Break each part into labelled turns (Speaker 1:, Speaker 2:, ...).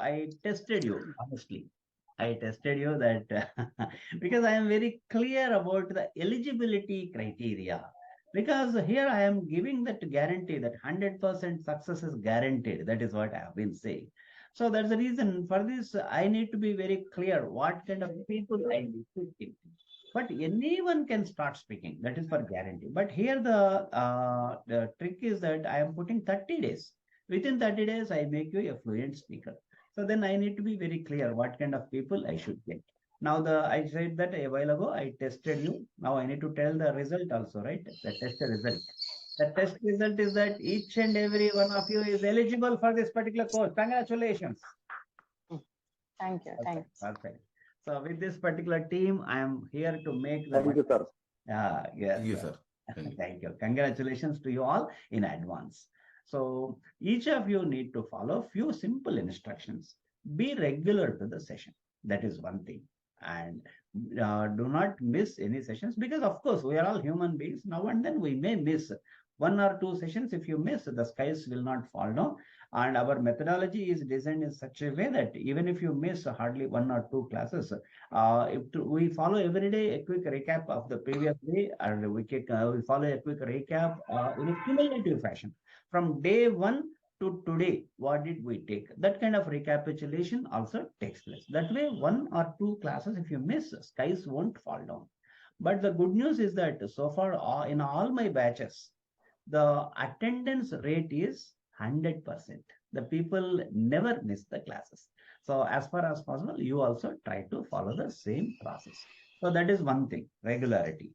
Speaker 1: I tested you, honestly. I tested you that because I am very clear about the eligibility criteria. Because here I am giving that guarantee that 100% success is guaranteed. That is what I have been saying. So that's the reason for this. I need to be very clear what kind of people I need to speak. But anyone can start speaking. That is for guarantee. But here the trick is that I am putting 30 days. Within 30 days, I make you a fluent speaker. So then I need to be very clear what kind of people I should get. Now I said that a while ago I tested you. Now I need to tell the result also, right? The test result. The test result is that each and every one of you is eligible for this particular course. Congratulations.
Speaker 2: Thank you.
Speaker 1: Perfect.
Speaker 2: Thanks.
Speaker 1: Perfect. So with this particular team, I am here to make the.
Speaker 3: Thank you, sir.
Speaker 1: Yes.
Speaker 4: Thank you, sir. Thank you.
Speaker 1: Thank you. Congratulations to you all in advance. So each of you need to follow few simple instructions. Be regular to the session. That is one thing. And do not miss any sessions because of course we are all human beings. Now and then we may miss one or two sessions. If you miss, the skies will not fall down. And our methodology is designed in such a way that even if you miss hardly one or two classes, we follow every day a quick recap of the previous day, and we follow a quick recap in a cumulative fashion from day one to today. What did we take? That kind of recapitulation also takes place. That way, one or two classes, if you miss, skies won't fall down. But the good news is that so far in all my batches, the attendance rate is 100%. The people never miss the classes. So as far as possible, you also try to follow the same process. So that is one thing, regularity.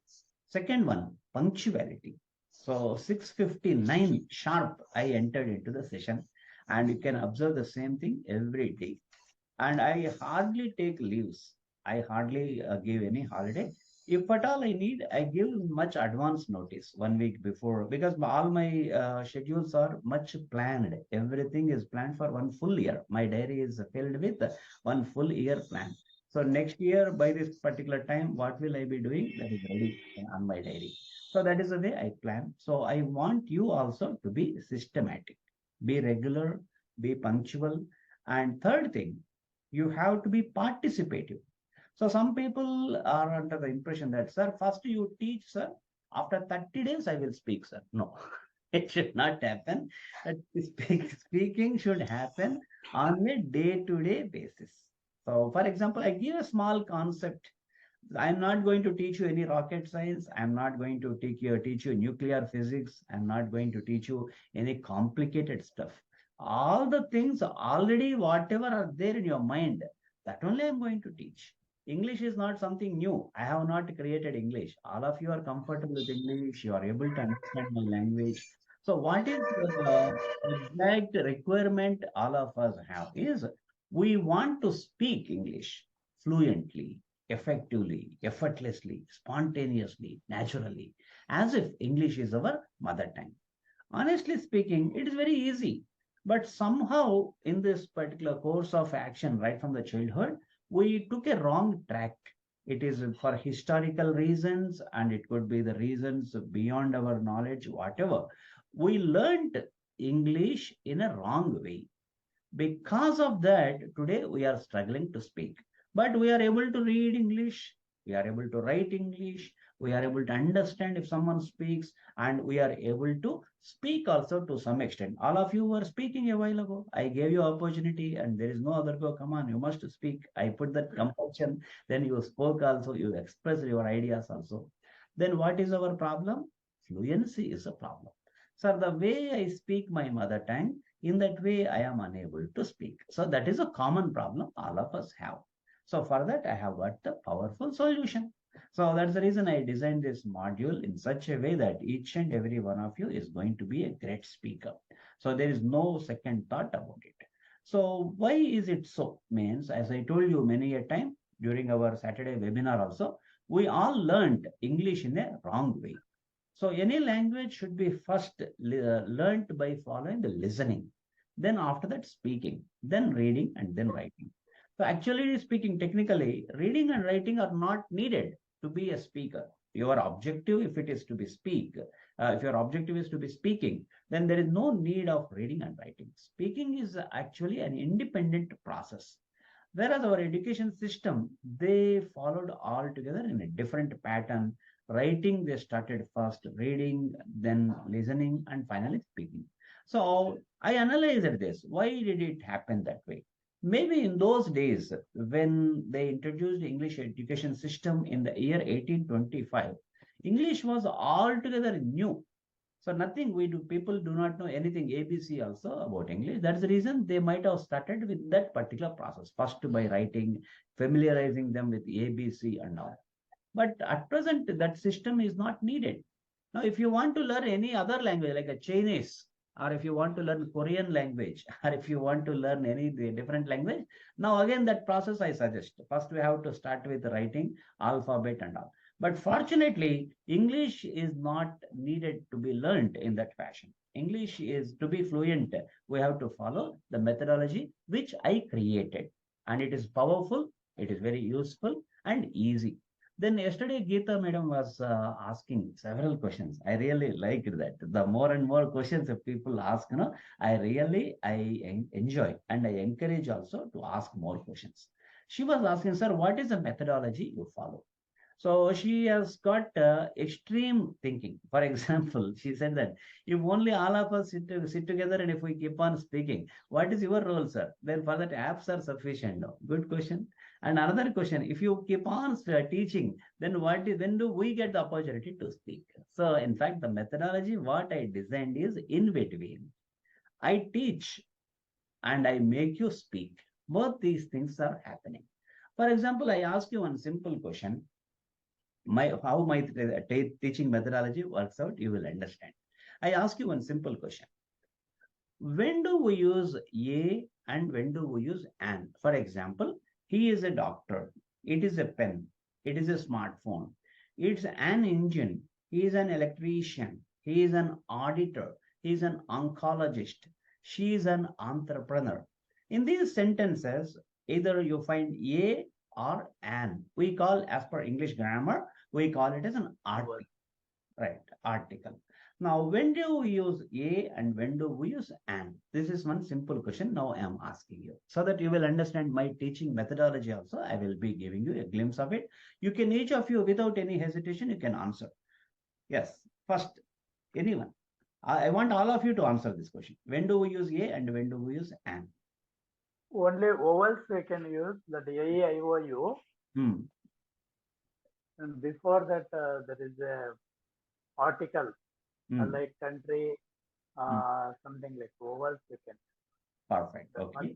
Speaker 1: Second one, punctuality. So 6:59 sharp, I entered into the session, and you can observe the same thing every day. And I hardly take leaves. I hardly give any holiday. If at all I need, I give much advance notice 1 week before because all my schedules are much planned. Everything is planned for one full year. My diary is filled with one full year plan. So next year by this particular time, what will I be doing? That is ready on my diary. So that is the way I plan. So I want you also to be systematic, be regular, be punctual. And third thing, you have to be participative. So some people are under the impression that, sir, first you teach, sir. After 30 days, I will speak, sir. No, it should not happen. Speaking should happen on a day-to-day basis. So, for example, I give a small concept. I'm not going to teach you any rocket science. I'm not going to teach you nuclear physics. I'm not going to teach you any complicated stuff. All the things already, whatever are there in your mind, that only I'm going to teach. English is not something new. I have not created English. All of you are comfortable with English. You are able to understand my language. So what is the exact requirement all of us have is we want to speak English fluently, effectively, effortlessly, spontaneously, naturally, as if English is our mother tongue. Honestly speaking, it is very easy. But somehow, in this particular course of action, right from the childhood, we took a wrong track. It is for historical reasons, and it could be the reasons beyond our knowledge, whatever. We learned English in a wrong way. Because of that, today we are struggling to speak. But we are able to read English, we are able to write English, we are able to understand if someone speaks, and we are able to speak also to some extent. All of you were speaking a while ago. I gave you opportunity, and there is no other go. Come on, you must speak. I put that compulsion. Then you spoke also, you expressed your ideas also. Then what is our problem? Fluency is a problem. Sir, the way I speak my mother tongue, in that way I am unable to speak. So that is a common problem all of us have. So for that, I have got the powerful solution. So that's the reason I designed this module in such a way that each and every one of you is going to be a great speaker. So there is no second thought about it. So why is it so? Means, as I told you many a time during our Saturday webinar also, we all learned English in a wrong way. So any language should be first learned by following the listening, then after that speaking, then reading and then writing. So actually speaking, technically, reading and writing are not needed to be a speaker. Your objective, if it is to be speak, if your objective is to be speaking, then there is no need of reading and writing. Speaking is actually an independent process. Whereas our education system, they followed all together in a different pattern. Writing, they started first reading, then listening, and finally speaking. So I analyzed this. Why did it happen that way? Maybe in those days, when they introduced English education system in the year 1825, English was altogether new. So nothing we do, people do not know anything ABC also about English. That's the reason they might have started with that particular process. First by writing, familiarizing them with ABC and all. But at present, that system is not needed. Now, if you want to learn any other language like a Chinese, or if you want to learn Korean language, or if you want to learn any different language, now again that process I suggest. First, we have to start with writing alphabet and all. But fortunately, English is not needed to be learned in that fashion. English is to be fluent. We have to follow the methodology which I created. And it is powerful, it is very useful and easy. Then yesterday, Geeta madam was asking several questions. I really liked that. The more and more questions that people ask, I enjoy and I encourage also to ask more questions. She was asking, sir, what is the methodology you follow? So she has got extreme thinking. For example, she said that if only all of us sit together and if we keep on speaking, what is your role, sir? Then for that, apps are sufficient. No? Good question. And another question, if you keep on teaching, then when do we get the opportunity to speak? So in fact, the methodology, what I designed is in between. I teach and I make you speak. Both these things are happening. For example, I ask you one simple question. How my teaching methodology works out, you will understand. I ask you one simple question. When do we use a and when do we use an? For example, he is a doctor. It is a pen. It is a smartphone. It's an engine. He is an electrician. He is an auditor. He is an oncologist. She is an entrepreneur. In these sentences, either you find a or an. We call, as per English grammar, we call it as an article, right? Article. Now, when do we use a and when do we use an? This is one simple question now I am asking you. So that you will understand my teaching methodology also, I will be giving you a glimpse of it. You can, each of you, without any hesitation, you can answer. Yes, first, anyone. I want all of you to answer this question. When do we use a and when do we use an?
Speaker 3: Only vowels we can use, that A, E, I, O, U. And before that, there is a article, like country, something like vowels we can.
Speaker 1: Perfect. Okay.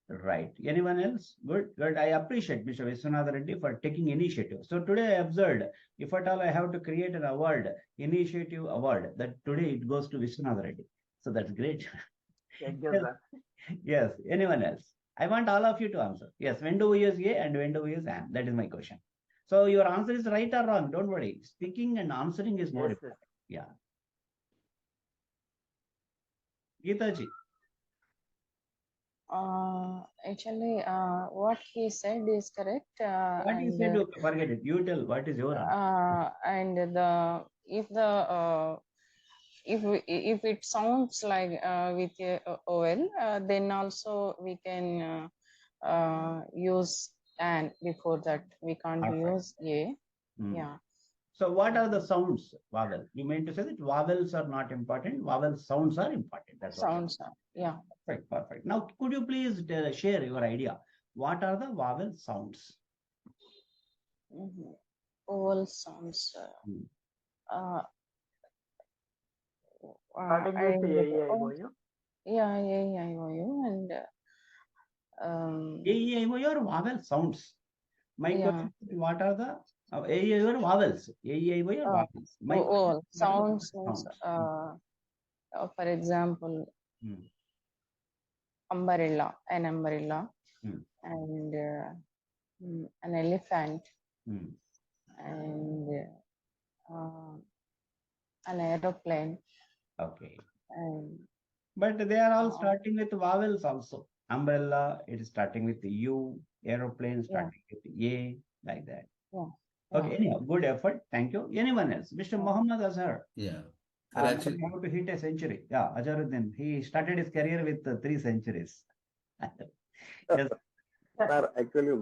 Speaker 1: Right. Anyone else? Good. Good. I appreciate Mr. Viswanatha Reddy for taking initiative. So today I observed, if at all I have to create an award, initiative award, that today it goes to Viswanatha Reddy. So that's great.
Speaker 3: Thank you,
Speaker 1: Yes.
Speaker 3: sir.
Speaker 1: Yes. Anyone else? I want all of you to answer. Yes. When do we use a and when do we use an? That is my question. So your answer is right or wrong. Don't worry. Speaking and answering is more
Speaker 3: Yes,
Speaker 1: important. Yeah. Geeta ji.
Speaker 2: Actually, what he said is correct.
Speaker 1: What you said, forget it. You tell what is your answer.
Speaker 2: And if it sounds like with a OL, then also we can use an before that. We can't
Speaker 1: Perfect.
Speaker 2: use a. Yeah.
Speaker 1: So what are the sounds? Vowel. You mean to say that vowels are not important. Vowel sounds are important. That's what.
Speaker 2: Sounds. Yeah.
Speaker 1: Perfect. Perfect. Now, could you please share your idea? What are the vowel sounds?
Speaker 2: Vowel sounds.
Speaker 3: Starting with A, E, I, O, U.
Speaker 2: Yeah, A, E, I, O, U, and
Speaker 1: A, E, I, O, U are vowel sounds. My question is, what are the A, E, I, O are vowels? A, E, I, O are vowels. My
Speaker 2: oh,
Speaker 1: sounds.
Speaker 2: For example, umbrella, an umbrella, and an elephant, and an aeroplane.
Speaker 1: Okay.
Speaker 2: And,
Speaker 1: but they are all starting with vowels also. Umbrella, it is starting with U, aeroplane starting with A, like that.
Speaker 2: Yeah.
Speaker 1: Okay, anyhow, good effort. Thank you. Anyone else? Mr. Muhammad Azhar.
Speaker 4: Yeah. Sir, actually,
Speaker 1: how to hit a century. Yeah, Ajaruddin, he started his career with 3 centuries. Yes.
Speaker 5: Sir, actually,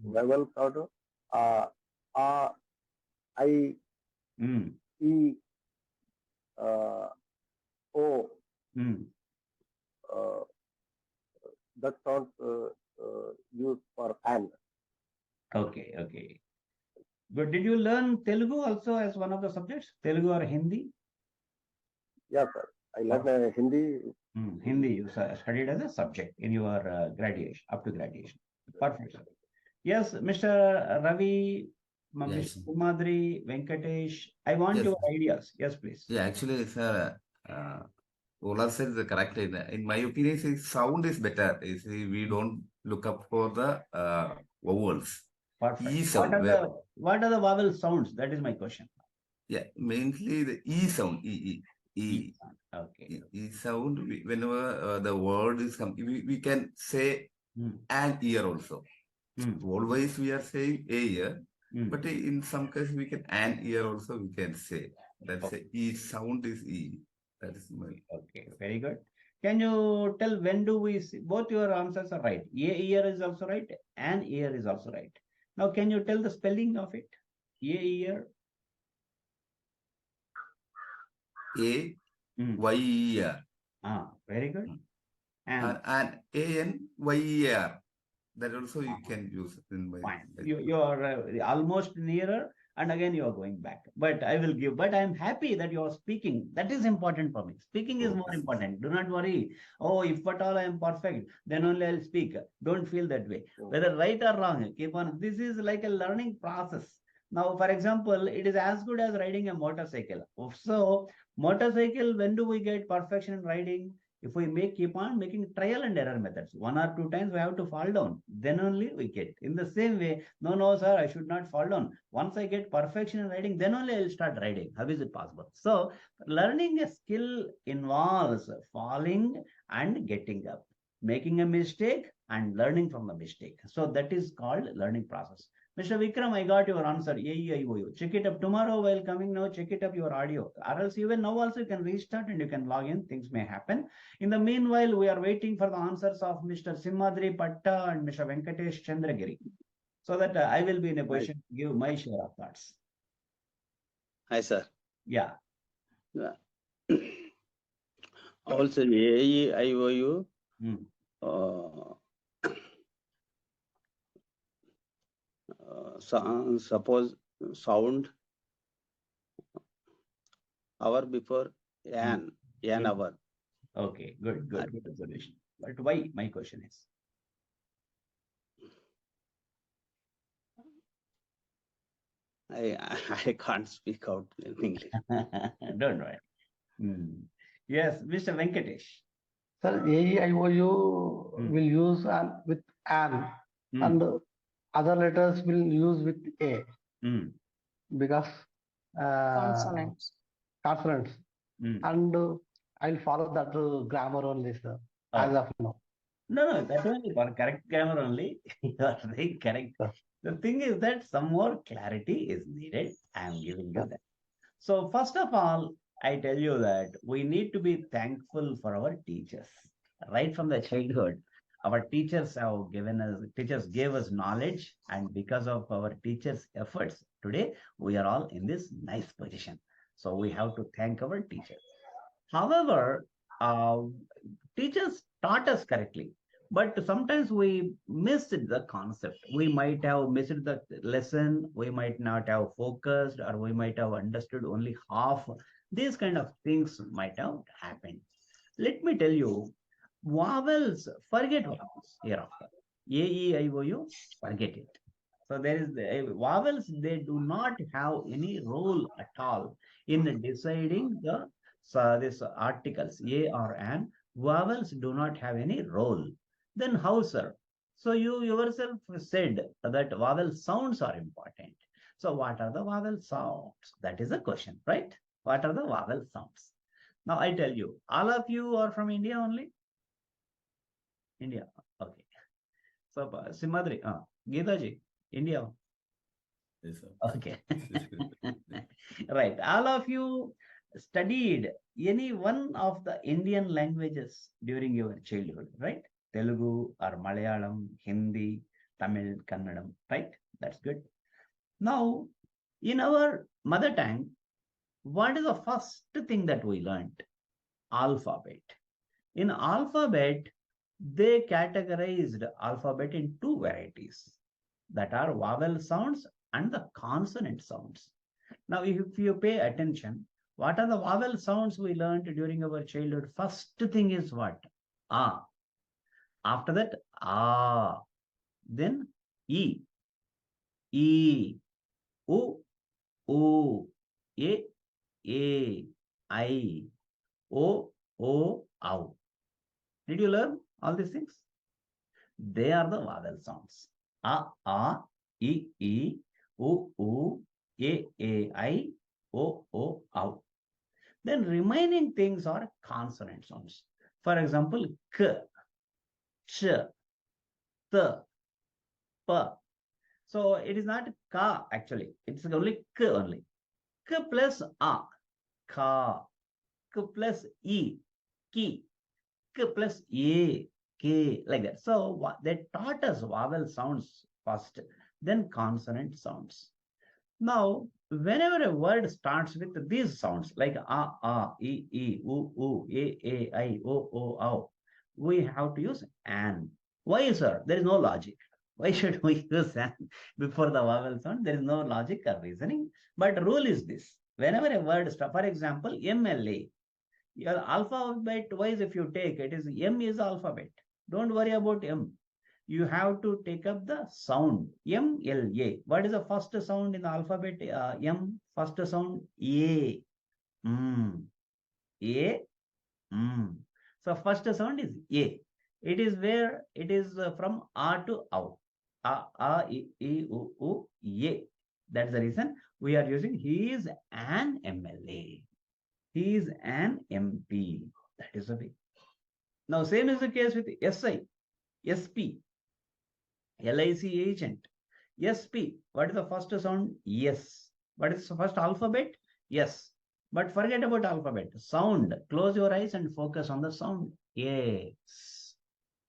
Speaker 5: well thought. Uh, uh, I,
Speaker 1: Mm,
Speaker 5: E, O,
Speaker 1: mm.
Speaker 5: that sounds used for an.
Speaker 1: Okay, okay. But did you learn Telugu also as one of the subjects? Telugu or Hindi?
Speaker 5: Yes, sir. I learned Hindi.
Speaker 1: Hindi you studied as a subject in your graduation, up to graduation. Perfect, sir. Yes, Mr. Ravi,
Speaker 4: yes,
Speaker 1: Mr. Kumadri, Venkatesh, I want
Speaker 4: yes,
Speaker 1: your ideas. Yes, please.
Speaker 4: yeah. Actually, sir, Ola said the correct. In my opinion, sound is better. You see, we don't look up for the vowels.
Speaker 1: Perfect.
Speaker 4: E sound.
Speaker 1: What are the vowel sounds? That is my question.
Speaker 4: Yeah, mainly the E sound.
Speaker 1: E sound. Okay.
Speaker 4: E sound. Whenever the word is coming, we can say an ear also. Always we are saying a ear, but in some cases we can an ear also we can say. That's a E sound is E. That is my.
Speaker 1: Okay, very good. Can you tell when do we see? Both your answers are right. A ear is also right. An ear is also right. Now, can you tell the spelling of it? A ear.
Speaker 4: A Y E R.
Speaker 1: Very good.
Speaker 4: And A N Y E R. That also you can use in my.
Speaker 1: Fine. You are almost nearer, and again you are going back. But I will give. But I am happy that you are speaking. That is important for me. Speaking is more important. Do not worry. Oh, if at all I am perfect, then only I'll speak. Don't feel that way. Whether right or wrong, keep on. This is like a learning process. Now, for example, it is as good as riding a motorcycle. So, motorcycle, when do we get perfection in riding? If we keep on making trial and error methods, 1 or 2 times we have to fall down, then only we get. In the same way, no, sir, I should not fall down. Once I get perfection in riding, then only I'll start riding. How is it possible? So, learning a skill involves falling and getting up, making a mistake and learning from the mistake. So, that is called learning process. Mr. Vikram, I got your answer. AEIOU. Check it up tomorrow while coming now. Check it up your audio. Or else even now also you can restart and you can log in. Things may happen. In the meanwhile, we are waiting for the answers of Mr. Simhadri Patta and Mr. Venkatesh Chandragiri, so that I will be in a position to give my share of thoughts.
Speaker 6: Hi, sir.
Speaker 1: Yeah.
Speaker 6: Also, AEIOU. Suppose sound hour before an hour.
Speaker 1: Okay, good observation. But why? My question is.
Speaker 6: I can't speak out in English.
Speaker 1: Don't worry. Yes, Mr. Venkatesh.
Speaker 7: Sir, AEIOU will use with an and other letters will use with A because
Speaker 2: Consonants.
Speaker 7: consonants. And I'll follow that grammar only, sir, as of now.
Speaker 1: No, that only for correct grammar only. You are very correct. The thing is that some more clarity is needed. I am giving you that. So first of all, I tell you that we need to be thankful for our teachers. Right from the childhood, our teachers gave us knowledge, and because of our teachers' efforts, today we are all in this nice position. So we have to thank our teachers. However, teachers taught us correctly, but sometimes we missed the concept. We might have missed the lesson, we might not have focused, or we might have understood only half. These kind of things might have happened. Let me tell you, vowels, forget vowels hereafter. AEIOU, forget it. So there is the vowels, they do not have any role at all in deciding the this articles, a or an. Vowels do not have any role. Then how, sir? So you yourself said that vowel sounds are important. So what are the vowel sounds? That is the question, right? What are the vowel sounds? Now I tell you, all of you are from India only? India. Okay. So Simadri, Geeta ji, India.
Speaker 4: Yes, sir.
Speaker 1: Okay. Right. All of you studied any one of the Indian languages during your childhood, right? Telugu or Malayalam, Hindi, Tamil, Kannadam, right? That's good. Now, in our mother tongue, what is the first thing that we learned? Alphabet. In alphabet, they categorized alphabet in two varieties that are vowel sounds and the consonant sounds. Now, if you pay attention, what are the vowel sounds we learned during our childhood? First thing is what? Ah. After that, ah. Then E. E. O. O. A. A. I. O. O. Ow. Did you learn all these things? They are the vowel sounds. A, E, O, A, I, O, ow. Then remaining things are consonant sounds. For example, K, Ch, T, P. So it is not Ka actually. It's only K only. K plus A, Ka. K plus E, Ki. K plus A, K, like that. So they taught us vowel sounds first, then consonant sounds. Now, whenever a word starts with these sounds, like E, U, A, I, O, ow, we have to use an. Why, sir? There is no logic. Why should we use an before the vowel sound? There is no logic or reasoning. But rule is this. Whenever a word starts, for example, MLA, your alphabet wise, if you take it, is M is alphabet. Don't worry about M. You have to take up the sound. M-L-A. What is the first sound in the alphabet? M, first sound, A. A. So first sound is A. It is where it is from A to ow. U, A. That's the reason we are using he is an MLA. He is an MP. That is the way. Now, same is the case with SI, SP, LIC agent. SP, what is the first sound? Yes. What is the first alphabet? Yes. But forget about alphabet. Sound. Close your eyes and focus on the sound. Yes.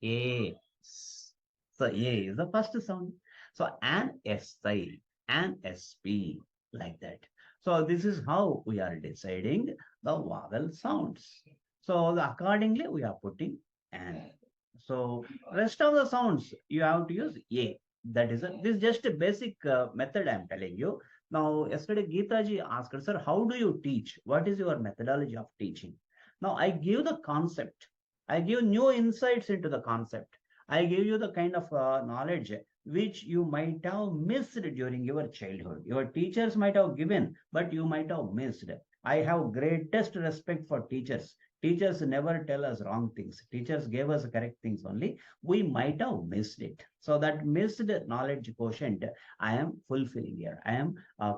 Speaker 1: Yes. So A is the first sound. So an SI, an SP, like that. So this is how we are deciding the vowel sounds. So accordingly, we are putting an. So rest of the sounds, you have to use A. That is this is just a basic method I'm telling you. Now, yesterday Geeta ji asked, sir, how do you teach? What is your methodology of teaching? Now, I give the concept. I give new insights into the concept. I give you the kind of knowledge which you might have missed during your childhood. Your teachers might have given, but you might have missed. I have greatest respect for teachers. Teachers never tell us wrong things. Teachers gave us correct things only. We might have missed it. So that missed knowledge quotient, I am fulfilling here. I am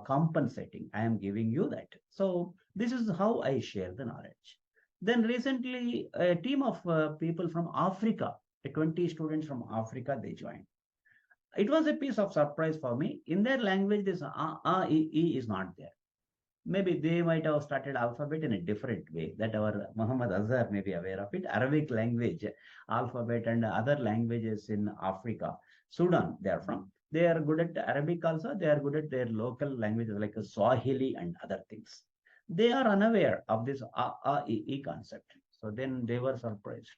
Speaker 1: compensating. I am giving you that. So this is how I share the knowledge. Then recently, a team of people from Africa, 20 students from Africa, they joined. It was a piece of surprise for me. In their language, this E is not there. Maybe they might have started alphabet in a different way that our Muhammad Azhar may be aware of it. Arabic language, alphabet and other languages in Africa, Sudan, they are from. They are good at Arabic also. They are good at their local languages like Swahili and other things. They are unaware of this E concept. So then they were surprised.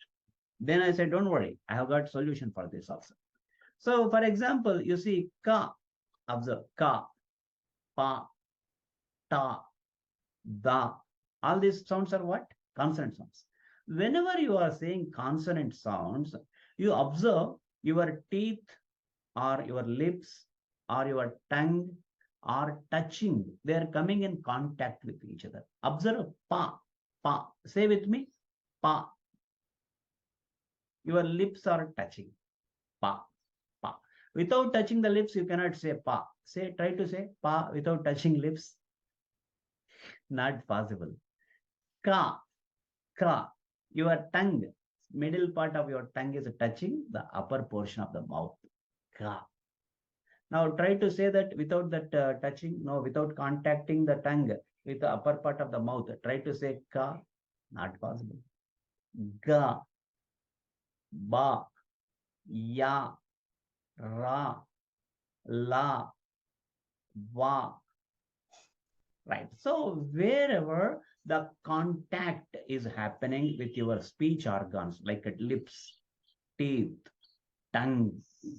Speaker 1: Then I said, don't worry, I have got solution for this also. So for example, you see ka, observe ka, pa, ta, da. All these sounds are what? Consonant sounds. Whenever you are saying consonant sounds, you observe your teeth or your lips or your tongue are touching. They are coming in contact with each other. Observe pa, pa. Say with me, pa. Your lips are touching. Pa, pa. Without touching the lips, you cannot say pa. Try to say pa without touching lips. Not possible. Ka, ka. Your tongue, middle part of your tongue is touching the upper portion of the mouth. Ka. Now try to say that without that touching, no, without contacting the tongue. with the upper part of the mouth. Try to say ka, not possible. Ga, ba, ya, ra, la, va. Right. So wherever the contact is happening with your speech organs, like lips, teeth, tongue,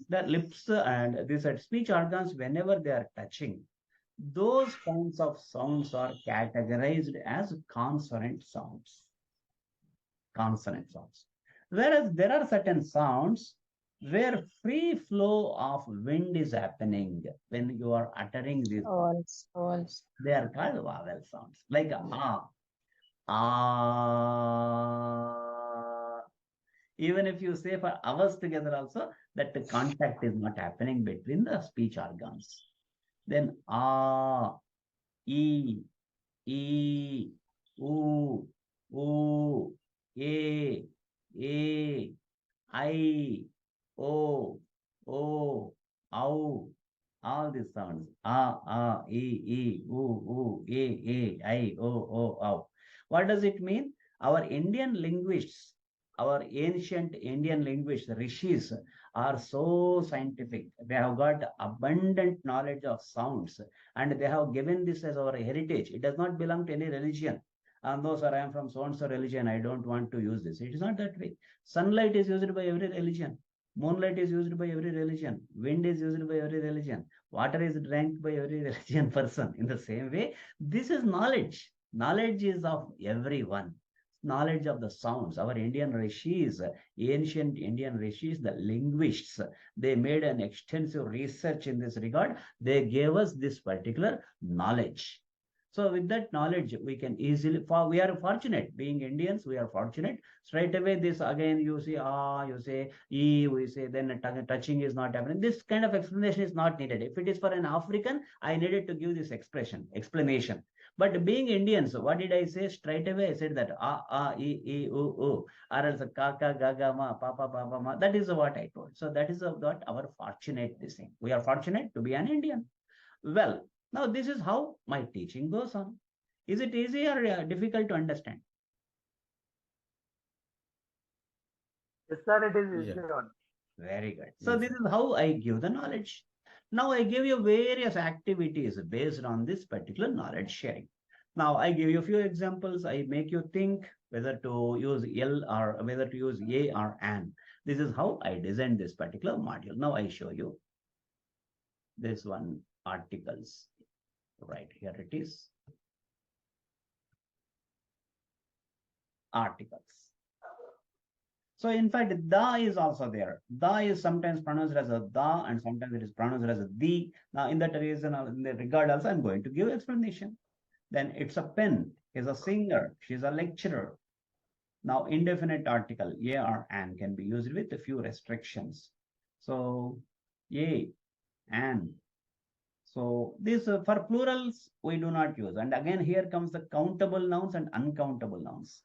Speaker 1: the lips and these speech organs, whenever they are touching, those kinds of sounds are categorized as consonant sounds. Consonant sounds. Whereas there are certain sounds where free flow of wind is happening when you are uttering these.
Speaker 2: Vowels.
Speaker 1: They are called vowel sounds, like ah. Even if you say for hours together also, that the contact is not happening between the speech organs. Then e, e, oo, oo, a, I, O, ow, all these sounds. I, O, ow. What does it mean? Our Indian linguists, our ancient Indian linguists, rishis, are so scientific. They have got abundant knowledge of sounds and they have given this as our heritage. It does not belong to any religion. No, sir, I am from so and so religion. I don't want to use this. It is not that way. Sunlight is used by every religion. Moonlight is used by every religion. Wind is used by every religion. Water is drank by every religion person. In the same way, this is knowledge. Knowledge is of everyone. Knowledge of the sounds. Our Indian rishis, ancient Indian rishis, the linguists, they made an extensive research in this regard. They gave us this particular knowledge. So with that knowledge, we can easily, we are fortunate, being Indians, we are fortunate. Straight away, this again, you see, you say, E, we say, then touching is not happening. This kind of explanation is not needed. If it is for an African, I needed to give this explanation. But being Indians, what did I say? Straight away, I said that, E, or else kaka, gaga, ma, papa, papa, ma. That is what I told. So that is what our fortunate this thing. We are fortunate to be an Indian. Well, now this is how my teaching goes on. Is it easy or difficult to understand?
Speaker 3: Yes, sir, it is easy one.
Speaker 1: Very good. So this is how I give the knowledge. Now I give you various activities based on this particular knowledge sharing. Now I give you a few examples. I make you think whether to use L or whether to use A or an. This is how I designed this particular module. Now I show you this one, articles. Right, here it is. Articles. So in fact, da is also there. Da is sometimes pronounced as a da and sometimes it is pronounced as a di. Now in that reason, in that regard also, I'm going to give explanation. Then it's a pen, is a singer, she's a lecturer. Now indefinite article, a or an can be used with a few restrictions. So a, an. So this for plurals, we do not use. And again, here comes the countable nouns and uncountable nouns.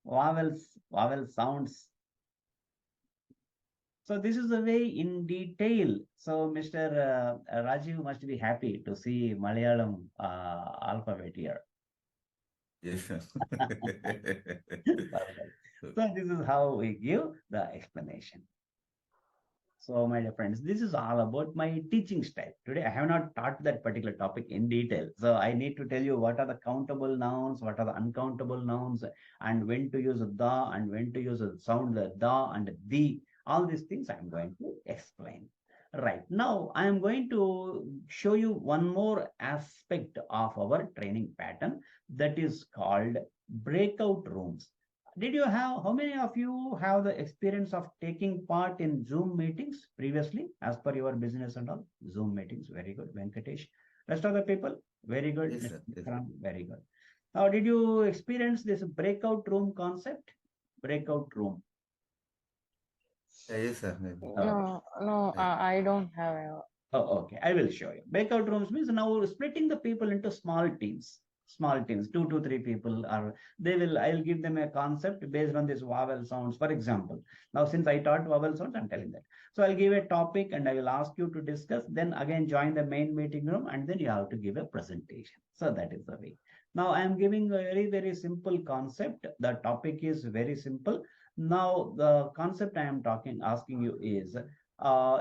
Speaker 1: Vowels, vowel sounds. So this is the way in detail. So Mr. Rajiv must be happy to see Malayalam alphabet here.
Speaker 4: Yes, sir.
Speaker 1: So this is how we give the explanation. So my dear friends, this is all about my teaching style. Today, I have not taught that particular topic in detail. So I need to tell you what are the countable nouns, what are the uncountable nouns, and when to use the and when to use a sound the and the. All these things I'm going to explain. Right now, I am going to show you one more aspect of our training pattern that is called breakout rooms. Did you have, how many of you have the experience of taking part in Zoom meetings previously, as per your business and all? Zoom meetings, very good, Venkatesh. Rest of the people, very good.
Speaker 4: Yes, sir. Yes, sir.
Speaker 1: Very good. Now, did you experience this breakout room concept? Breakout room.
Speaker 4: Yes, sir.
Speaker 2: No, I don't have.
Speaker 1: Oh, okay. I will show you. Breakout rooms means now splitting the people into small teams. Small teams, 2 to 3 people, or I'll give them a concept based on this vowel sounds. For example, now since I taught vowel sounds, I'm telling that. So I'll give a topic and I will ask you to discuss, then again join the main meeting room, and then you have to give a presentation. So that is the way. Now I am giving a very, very simple concept. The topic is very simple. Now the concept I am asking you is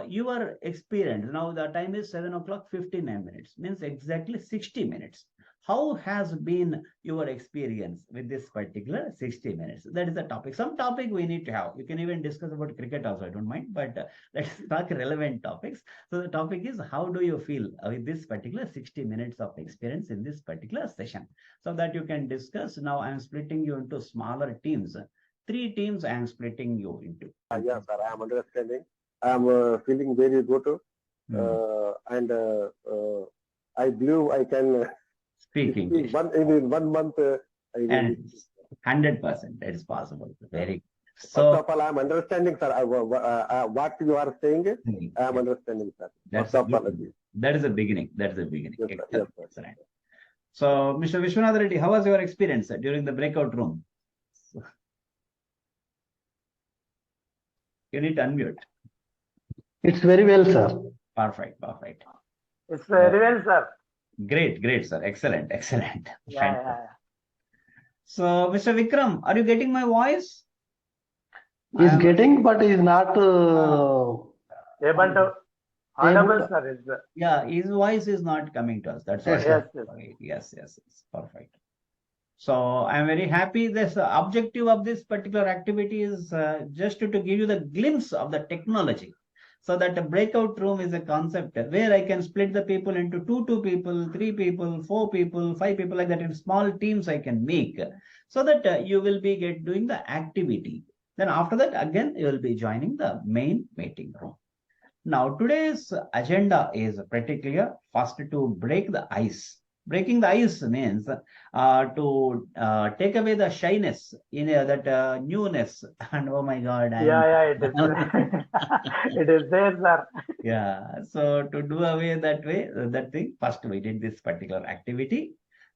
Speaker 1: your experience. Now the time is 7 o'clock, 59 minutes, means exactly 60 minutes. How has been your experience with this particular 60 minutes? That is the topic. Some topic we need to have. We can even discuss about cricket also, I don't mind, but let's talk relevant topics. So the topic is, how do you feel with this particular 60 minutes of experience in this particular session? So that you can discuss. Now I'm splitting you into smaller teams. 3 teams I am splitting you into.
Speaker 5: Yes, sir, I am understanding. I am feeling very good. And I believe I can
Speaker 1: speak English.
Speaker 5: In 1 month.
Speaker 1: And 100% it is possible. Very good.
Speaker 5: First of all, I am understanding, sir. What you are saying, I am understanding, sir.
Speaker 1: That's that is the beginning. That's the beginning.
Speaker 5: Yes, sir. Yes, sir.
Speaker 1: Right. So, Mr. Vishwanath Reddy, how was your experience during the breakout room? You need to unmute.
Speaker 7: It's very well, sir.
Speaker 1: Perfect, perfect.
Speaker 3: It's very well, sir.
Speaker 1: Great, great, sir. Excellent, excellent.
Speaker 3: Yeah.
Speaker 1: So, Mr. Vikram, are you getting my voice?
Speaker 7: He's getting, but he's not
Speaker 3: Able to audible, sir.
Speaker 1: Yeah, his voice is not coming to us. That's why. Yes. Perfect. So I'm very happy. This objective of this particular activity is just to give you the glimpse of the technology. So that a breakout room is a concept where I can split the people into 2 people, 3 people, 4 people, 5 people, like that. In small teams I can make, so that you will be doing the activity. Then after that, again, you will be joining the main meeting room. Now today's agenda is pretty clear. First, to break the ice. Breaking the ice means to take away the shyness, that newness, and oh my God.
Speaker 3: It is. It is there, sir.
Speaker 1: Yeah. So to do away that thing, first we did this particular activity.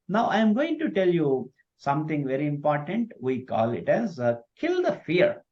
Speaker 1: Now I am going to tell you something very important. We call it as kill the fear.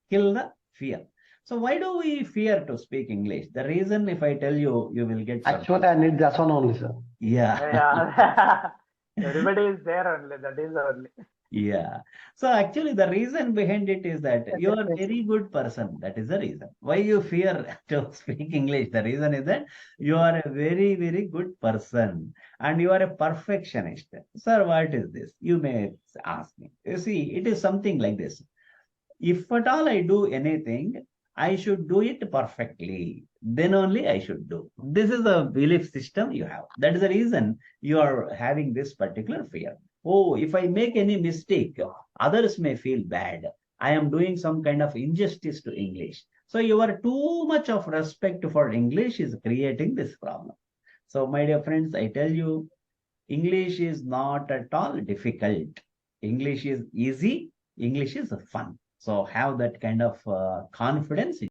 Speaker 1: Kill the fear. So why do we fear to speak English? The reason, if I tell you, you will get.
Speaker 7: Actually, I need that one only, sir.
Speaker 3: Yeah. Everybody is there only. That is only.
Speaker 1: Yeah. So actually, the reason behind it is that you are a very good person. That is the reason. Why you fear to speak English? The reason is that you are a very, very good person and you are a perfectionist. Sir, what is this? You may ask me. You see, it is something like this. If at all I do anything, I should do it perfectly. Then only I should do. This is a belief system you have. That is the reason you are having this particular fear. Oh, if I make any mistake, others may feel bad. I am doing some kind of injustice to English. So your too much of respect for English is creating this problem. So my dear friends, I tell you, English is not at all difficult. English is easy. English is fun. So have that kind of confidence